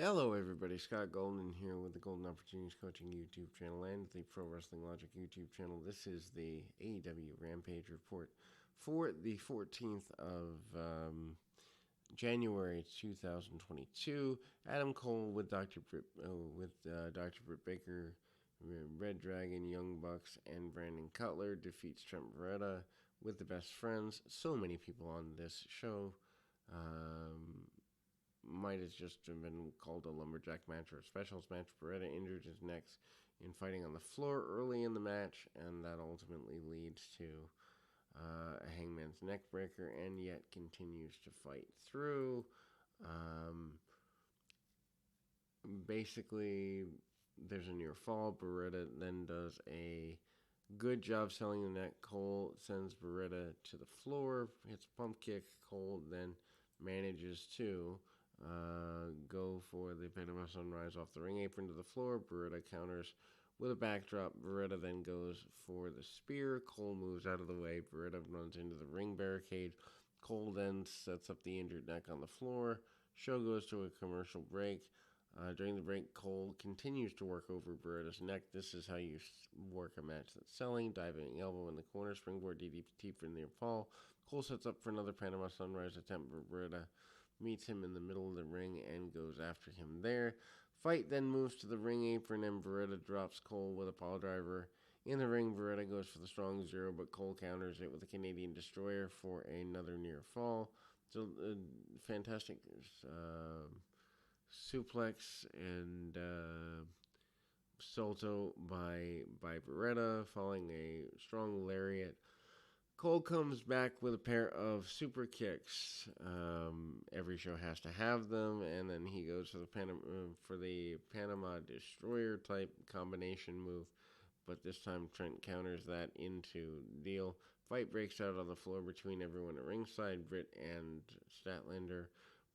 Hello, everybody. Scott Golden here with the Golden Opportunities Coaching YouTube channel and the Pro Wrestling Logic YouTube channel. This is the AEW Rampage report for the 14th of January 2022. Adam Cole with Dr. Britt Baker, Red Dragon, Young Bucks, and Brandon Cutler defeats Trent Beretta with the Best Friends. So many people on this show. Might have just been called a lumberjack match or a specials match. Beretta injured his neck in fighting on the floor early in the match, and that ultimately leads to a hangman's neck breaker, and yet continues to fight through. Basically, there's a near fall. Beretta then does a good job selling the neck. Cole sends Beretta to the floor, hits a pump kick. Cole then manages to go for the Panama Sunrise off the ring apron to the floor. Beretta counters with a backdrop. Beretta then goes for the spear. Cole moves out of the way. Beretta runs into the ring barricade. Cole then sets up the injured neck on the floor. Show goes to a commercial break. During the break, Cole continues to work over Beretta's neck. This is how you work a match that's selling. Diving elbow in the corner, springboard DDT for near fall. Cole sets up for another Panama Sunrise attempt, but Beretta meets him in the middle of the ring and goes after him there. Fight then moves to the ring apron, and Beretta drops Cole with a pile driver. In the ring, Beretta goes for the strong zero, but Cole counters it with a Canadian Destroyer for another near fall. So, fantastic suplex and salto by Beretta, following a strong lariat. Cole comes back with a pair of super kicks. Every show has to have them, and then he goes for the Panama Destroyer type combination move. But this time Trent counters that into the deal. Fight breaks out on the floor between everyone at ringside. Britt and Statlander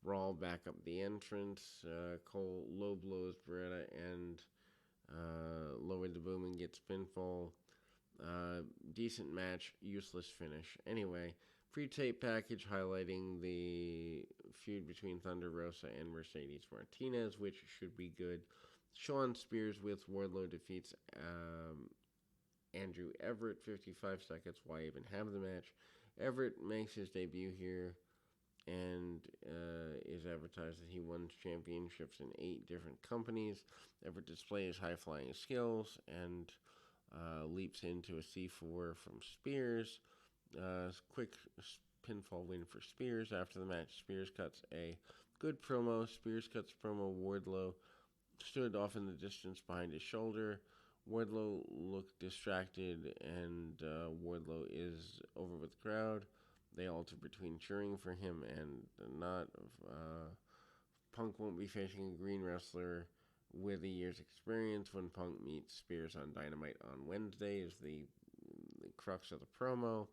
brawl back up the entrance. Cole low blows Beretta and lowered the boom and gets pinfall. Decent match, useless finish. Anyway, pre-tape package highlighting the feud between Thunder Rosa and Mercedes Martinez, which should be good. Shawn Spears with Wardlow defeats Andrew Everett, 55 seconds. Why even have the match? Everett makes his debut here and is advertised that he won championships in 8 different companies. Everett displays high-flying skills and leaps into a C4 from Spears. Quick pinfall win for Spears. After the match, Spears cuts a good promo. Spears cuts promo. Wardlow stood off in the distance behind his shoulder. Wardlow looked distracted, and Wardlow is over with the crowd. They alter between cheering for him and not. Punk won't be facing a green wrestler with a year's experience when Punk meets Spears on Dynamite on Wednesday is the crux of the promo.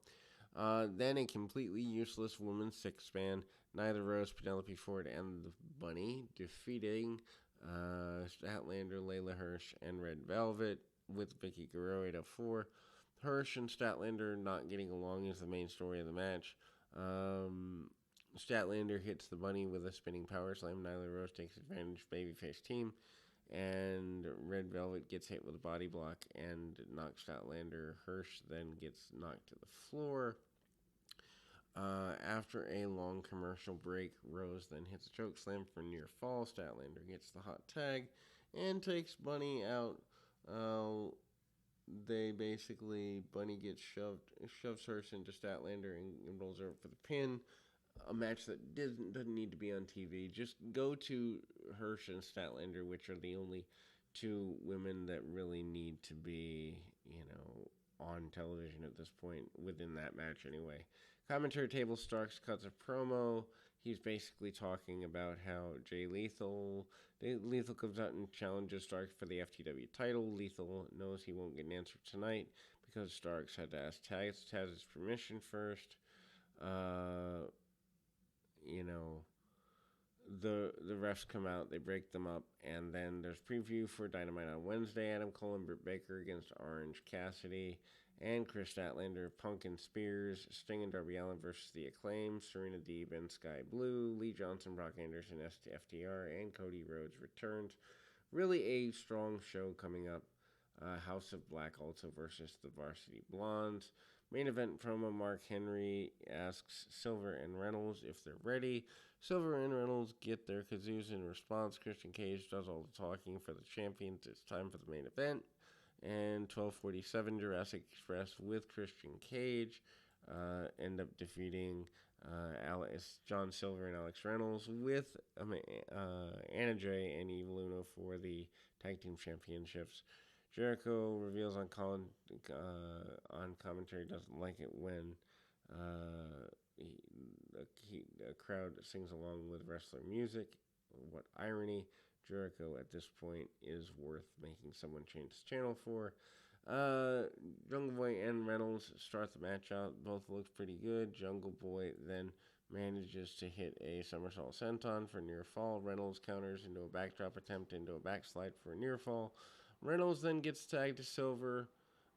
Then a completely useless women's six-man, Nyla Rose, Penelope Ford, and the Bunny, defeating Statlander, Layla Hirsch, and Red Velvet with Vicky Guerrero 804. Hirsch and Statlander not getting along is the main story of the match. Statlander hits the Bunny with a spinning power slam. Nyla Rose takes advantage, babyface team. And Red Velvet gets hit with a body block and knocks Statlander. Hirsch then gets knocked to the floor. After a long commercial break, Rose then hits a choke slam for near fall. Statlander gets the hot tag and takes Bunny out. Bunny gets shoves Hirsch into Statlander and rolls over for the pin. A match that doesn't need to be on TV. Just go to Hirsch and Statlander, which are the only 2 women that really need to be, on television at this point, within that match anyway. Commentary table, Starks cuts a promo. He's basically talking about how Jay Lethal comes out and challenges Starks for the FTW title. Lethal knows he won't get an answer tonight because Starks had to ask Taz's permission first. The refs come out, they break them up, and then there's preview for Dynamite on Wednesday. Adam Cole and Britt Baker against Orange Cassidy. and Chris Statlander, Punk and Spears, Sting and Darby Allin versus The Acclaim, Serena Deeb and Sky Blue, Lee Johnson, Brock Anderson, FTR, and Cody Rhodes returns. Really a strong show coming up. House of Black also versus the Varsity Blondes. Main event promo, Mark Henry asks Silver and Reynolds if they're ready. Silver and Reynolds get their kazoos in response. Christian Cage does all the talking for the champions. It's time for the main event. And 12:47 Jurassic Express with Christian Cage end up defeating John Silver and Alex Reynolds with Anna Jay and Evil Uno for the tag team championships. Jericho reveals on commentary doesn't like it when a crowd sings along with wrestler music. What irony! Jericho at this point is worth making someone change the channel for. Jungle Boy and Reynolds start the match out. Both look pretty good. Jungle Boy then manages to hit a somersault senton for near fall. Reynolds counters into a backdrop attempt into a backslide for a near fall. Reynolds then gets tagged to Silver,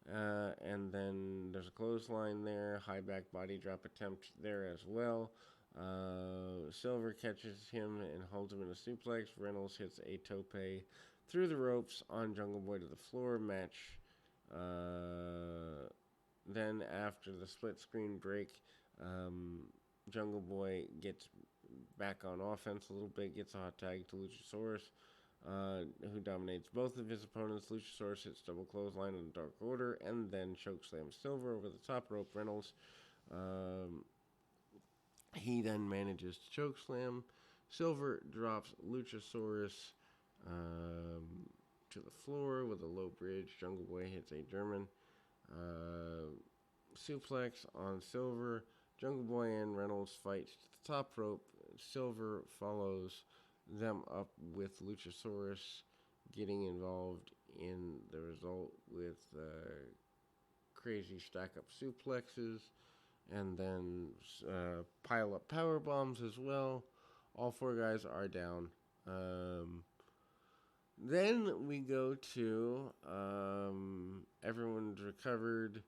and then there's a clothesline there. High back body drop attempt there as well. Silver catches him and holds him in a suplex. Reynolds hits a tope through the ropes on Jungle Boy to the floor. Match. Then after the split screen break, Jungle Boy gets back on offense a little bit, gets a hot tag to Luchasaurus, who dominates both of his opponents. Luchasaurus hits double clothesline in Dark Order, and then chokeslams Silver over the top rope. Reynolds, he then manages to chokeslam. Silver drops Luchasaurus to the floor with a low bridge. Jungle Boy hits a German suplex on Silver. Jungle Boy and Reynolds fight to the top rope. Silver follows them up with Luchasaurus getting involved in the result with crazy stack-up suplexes and then pile-up power bombs as well. All four guys are down. Then we go to everyone's recovered.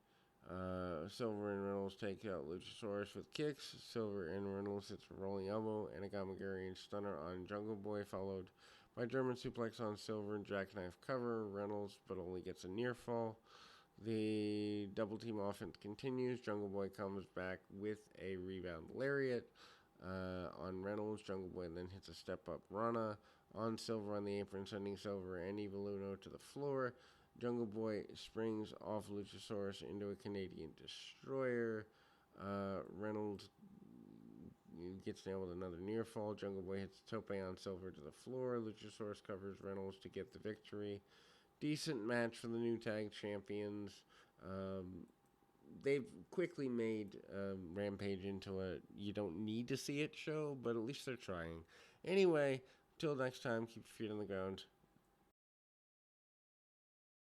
Silver and Reynolds take out Luchasaurus with kicks. Silver and Reynolds hits a rolling elbow and a Gamagarian stunner on Jungle Boy, followed by German suplex on Silver and jackknife cover. Reynolds, but only gets a near fall. The double team offense continues. Jungle Boy comes back with a rebound lariat on Reynolds. Jungle Boy then hits a step up Rana on Silver on the apron, sending Silver and Evil Uno to the floor. Jungle Boy springs off Luchasaurus into a Canadian Destroyer. Reynolds gets down with another near fall. Jungle Boy hits a tope on Silver to the floor. Luchasaurus covers Reynolds to get the victory. Decent match for the new tag champions. They've quickly made Rampage into a you don't need to see it show, but at least they're trying. Anyway, till next time, keep your feet on the ground.